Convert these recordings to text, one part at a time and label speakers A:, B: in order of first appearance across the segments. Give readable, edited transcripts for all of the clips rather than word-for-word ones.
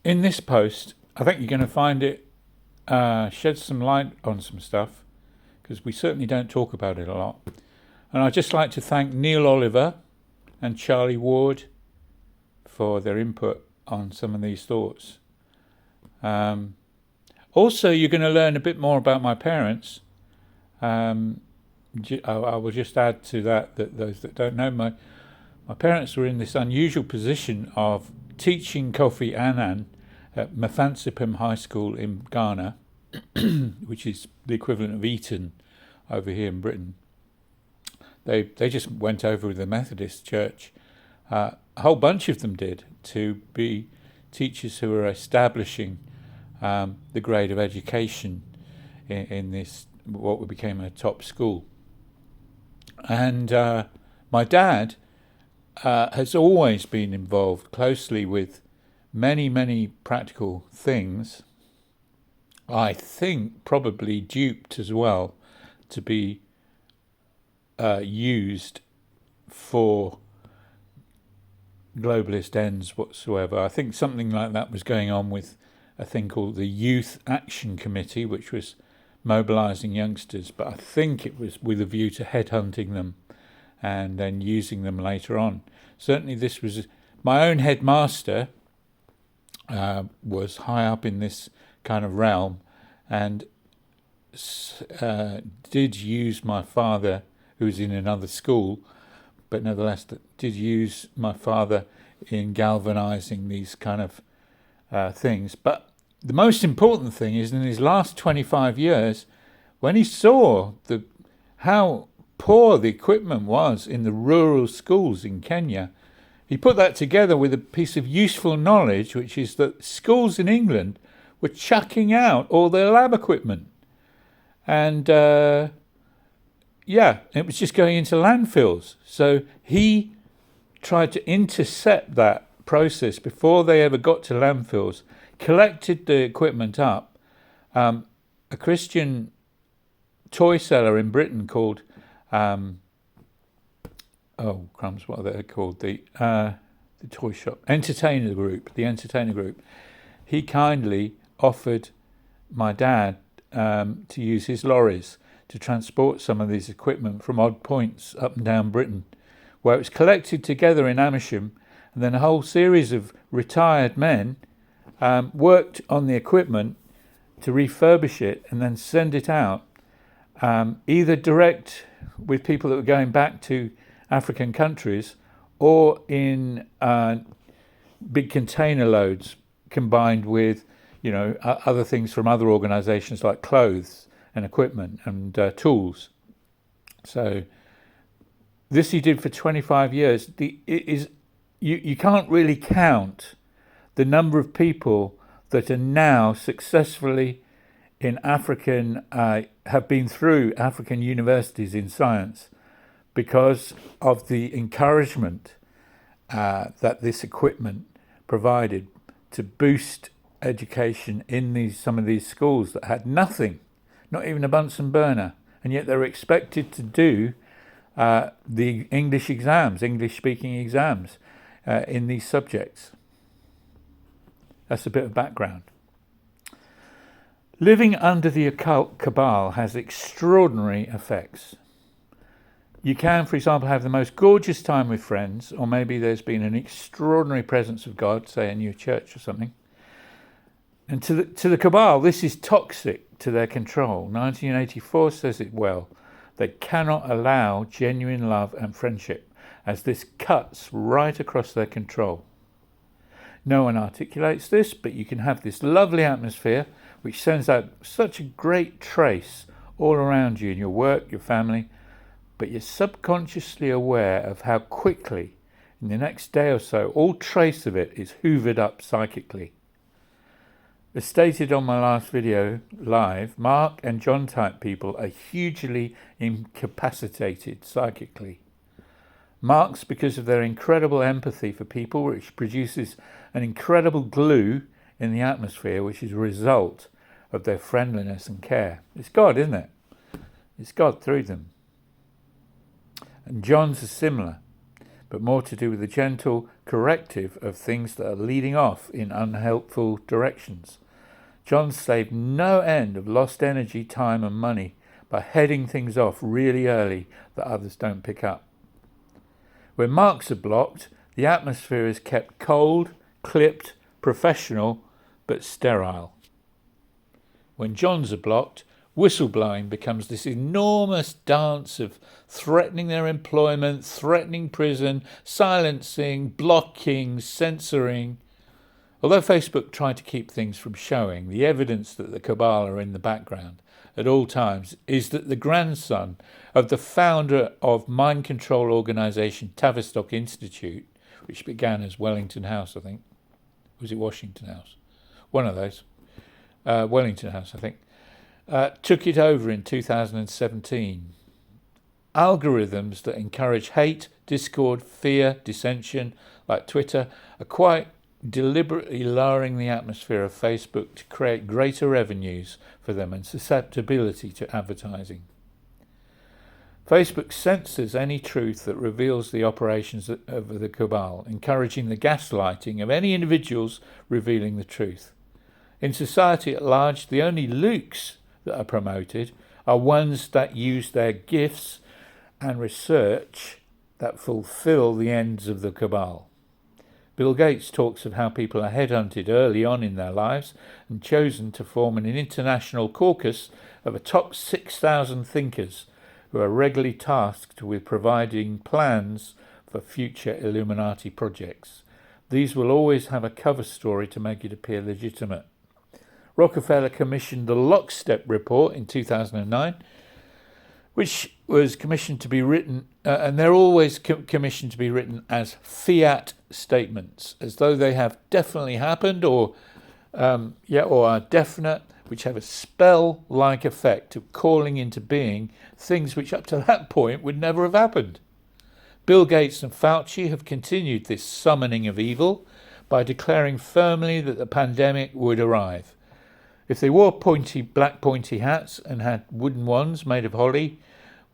A: in this post, I think you're going to find it shed some light on some stuff, because we certainly don't talk about it a lot. And I'd just like to thank Neil Oliver and Charlie Ward for their input on some of these thoughts. Also, you're going to learn a bit more about my parents. I will just add to that those that don't know, my parents were in this unusual position of teaching Kofi Annan at Mafansipim High School in Ghana, which is the equivalent of Eton over here in Britain. They just went over with the Methodist Church. A whole bunch of them did, to be teachers who are establishing the grade of education in this, what became a top school. And my dad has always been involved closely with many practical things. I think probably duped as well to be used for globalist ends whatsoever. I think something like that was going on with a thing called the Youth Action Committee, which was mobilising youngsters, but I think it was with a view to headhunting them and then using them later on. Certainly this was my own headmaster was high up in this kind of realm, and did use my father, who was in another school, but nevertheless did use my father in galvanising these kind of things. But the most important thing is, in his last 25 years, when he saw how poor the equipment was in the rural schools in Kenya, he put that together with a piece of useful knowledge, which is that schools in England were chucking out all their lab equipment. And it was just going into landfills. So he tried to intercept that process before they ever got to landfills, collected the equipment up. A Christian toy seller in Britain called, what are they called? The toy shop, the Entertainer Group. He kindly offered my dad to use his lorries to transport some of these equipment from odd points up and down Britain, where it was collected together in Amersham, and then a whole series of retired men worked on the equipment to refurbish it and then send it out, either direct with people that were going back to African countries, or in big container loads combined with, other things from other organisations like clothes and equipment and tools. So this he did for 25 years. You can't really count the number of people that are now successfully in have been through African universities in science because of the encouragement that this equipment provided to boost education in some of these schools that had nothing, not even a Bunsen burner, and yet they were expected to do the English-speaking exams in these subjects. That's a bit of background. Living under the occult cabal has extraordinary effects. You can, for example, have the most gorgeous time with friends, or maybe there's been an extraordinary presence of God, say in your church or something. And to the cabal, this is toxic to their control. 1984 says it well. They cannot allow genuine love and friendship, as this cuts right across their control. No one articulates this, but you can have this lovely atmosphere which sends out such a great trace all around you in your work, your family, but you're subconsciously aware of how quickly, in the next day or so, all trace of it is hoovered up psychically. As stated on my last video live, Mark and John type people are hugely incapacitated psychically. Mark's because of their incredible empathy for people, which produces an incredible glue in the atmosphere, which is a result of their friendliness and care. It's God, isn't it? It's God through them. And John's is similar. but more to do with the gentle corrective of things that are leading off in unhelpful directions. John saved no end of lost energy, time and money by heading things off really early that others don't pick up. When marks are blocked, the atmosphere is kept cold, clipped, professional, but sterile. When Johns are blocked, whistleblowing becomes this enormous dance of threatening their employment, threatening prison, silencing, blocking, censoring. Although Facebook tried to keep things from showing, the evidence that the Cabal are in the background at all times is that the grandson of the founder of mind control organisation Tavistock Institute, which began as Wellington House, I think. Was it Washington House? One of those. Wellington House, I think. Took it over in 2017. Algorithms that encourage hate, discord, fear, dissension, like Twitter, are quite deliberately lowering the atmosphere of Facebook to create greater revenues for them and susceptibility to advertising. Facebook censors any truth that reveals the operations of the Cabal, encouraging the gaslighting of any individuals revealing the truth. In society at large, the only Lukes that are promoted are ones that use their gifts and research that fulfill the ends of the Cabal. Bill Gates talks of how people are headhunted early on in their lives and chosen to form an international caucus of a top 6,000 thinkers who are regularly tasked with providing plans for future Illuminati projects. These will always have a cover story to make it appear legitimate. Rockefeller commissioned the Lockstep Report in 2009, which was commissioned to be written, and they're always commissioned to be written as fiat statements, as though they have definitely happened or are definite, which have a spell-like effect of calling into being things which up to that point would never have happened. Bill Gates and Fauci have continued this summoning of evil by declaring firmly that the pandemic would arrive. If they wore black pointy hats and had wooden wands made of holly,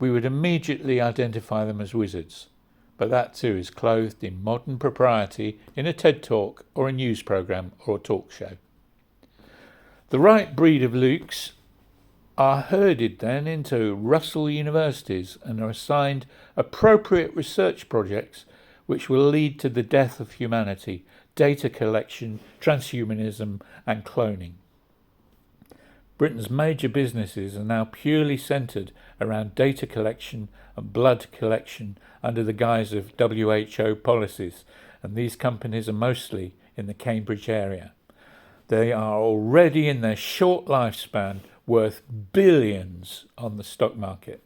A: we would immediately identify them as wizards. But that too is clothed in modern propriety in a TED Talk or a news programme or a talk show. The right breed of Lukes are herded then into Russell universities and are assigned appropriate research projects which will lead to the death of humanity, data collection, transhumanism and cloning. Britain's major businesses are now purely centred around data collection and blood collection under the guise of WHO policies, and these companies are mostly in the Cambridge area. They are already in their short lifespan worth billions on the stock market.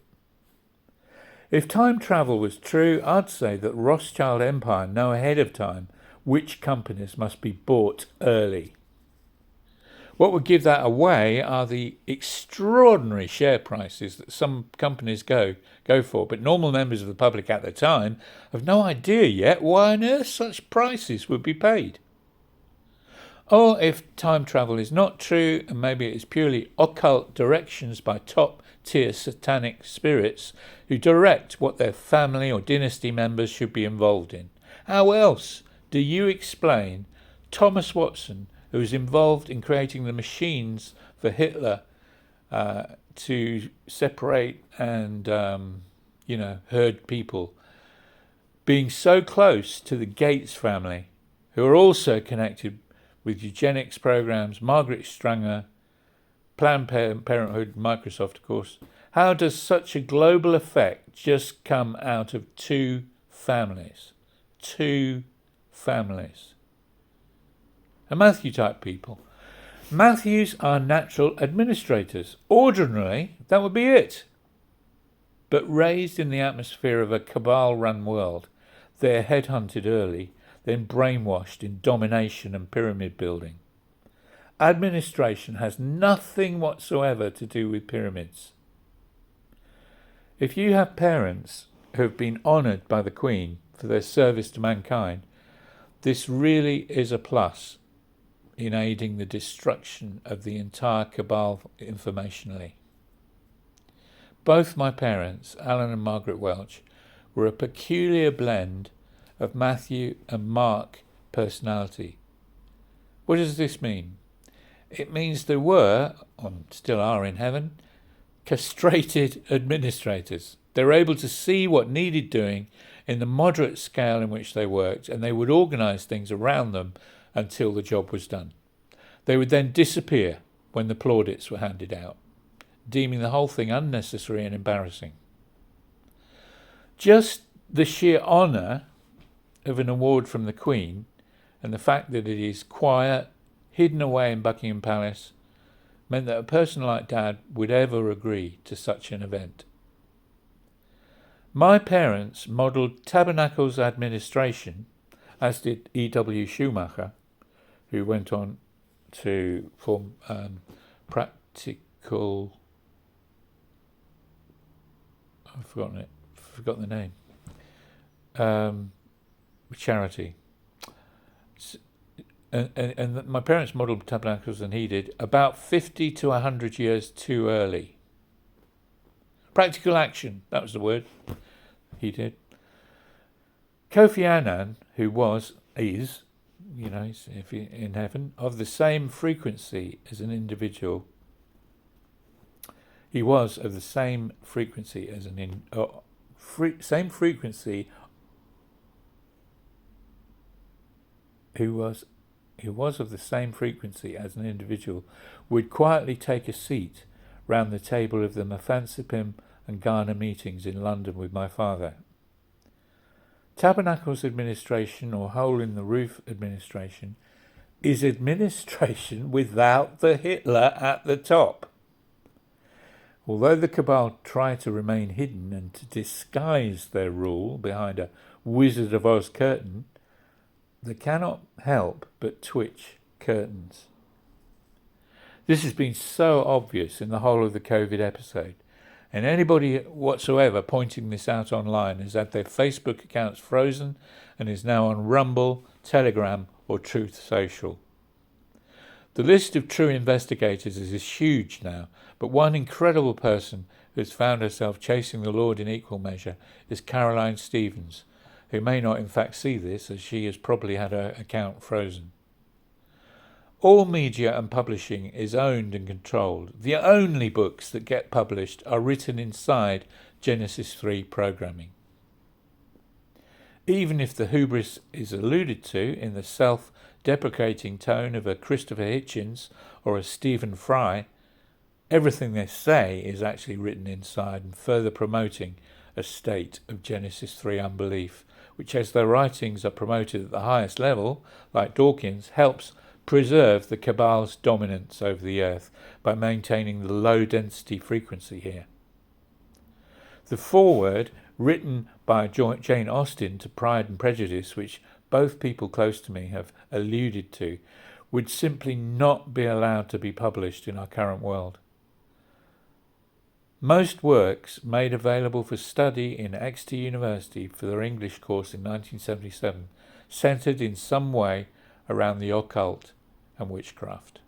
A: If time travel was true, I'd say that Rothschild Empire know ahead of time which companies must be bought early. What would give that away are the extraordinary share prices that some companies go for, but normal members of the public at the time have no idea yet why on earth such prices would be paid. Or if time travel is not true, and maybe it is purely occult directions by top-tier satanic spirits who direct what their family or dynasty members should be involved in. How else do you explain Thomas Watson, who was involved in creating the machines for Hitler to separate and, herd people, being so close to the Gates family, who are also connected with eugenics programs, Margaret Stranger, Planned Parenthood, Microsoft, of course? How does such a global effect just come out of two families? Two families. And Matthew-type people. Matthews are natural administrators. Ordinarily, that would be it. But raised in the atmosphere of a cabal-run world, they're headhunted early, then brainwashed in domination and pyramid building. Administration has nothing whatsoever to do with pyramids. If you have parents who have been honoured by the Queen for their service to mankind, this really is a plus in aiding the destruction of the entire cabal informationally. Both my parents, Alan and Margaret Welch, were a peculiar blend of Matthew and Mark personality. What does this mean? It means there were, and still are in heaven, castrated administrators. They were able to see what needed doing in the moderate scale in which they worked, and they would organise things around them until the job was done. They would then disappear when the plaudits were handed out, deeming the whole thing unnecessary and embarrassing. Just the sheer honour of an award from the Queen and the fact that it is quiet, hidden away in Buckingham Palace, meant that a person like Dad would ever agree to such an event. My parents modelled Tabernacle's administration, as did E.W. Schumacher, who went on to form Practical... I've forgotten the name. Charity. And my parents modelled Tabernacles, and he did, about 50 to 100 years too early. Practical action, that was the word. He did. Kofi Annan, who is, if he in heaven, of the same frequency as an individual. He was of the same frequency as same frequency. Who was of the same frequency as an individual, would quietly take a seat round the table of the Mafansipim and Ghana meetings in London with my father. Tabernacle's administration, or hole in the roof administration, is administration without the Hitler at the top. Although the Cabal try to remain hidden and to disguise their rule behind a Wizard of Oz curtain, they cannot help but twitch curtains. This has been so obvious in the whole of the COVID episode, and anybody whatsoever pointing this out online has had their Facebook accounts frozen and is now on Rumble, Telegram or Truth Social. The list of true investigators is huge now, but one incredible person who has found herself chasing the Lord in equal measure is Caroline Stevens, who may not in fact see this, as she has probably had her account frozen. All media and publishing is owned and controlled. The only books that get published are written inside Genesis 3 programming. Even if the hubris is alluded to in the self-deprecating tone of a Christopher Hitchens or a Stephen Fry, everything they say is actually written inside and further promoting a state of Genesis 3 unbelief, which, as their writings are promoted at the highest level, like Dawkins, helps preserve the Cabal's dominance over the earth by maintaining the low-density frequency here. The foreword, written by Jane Austen to Pride and Prejudice, which both people close to me have alluded to, would simply not be allowed to be published in our current world. Most works made available for study in Exeter University for their English course in 1977 centred in some way around the occult and witchcraft.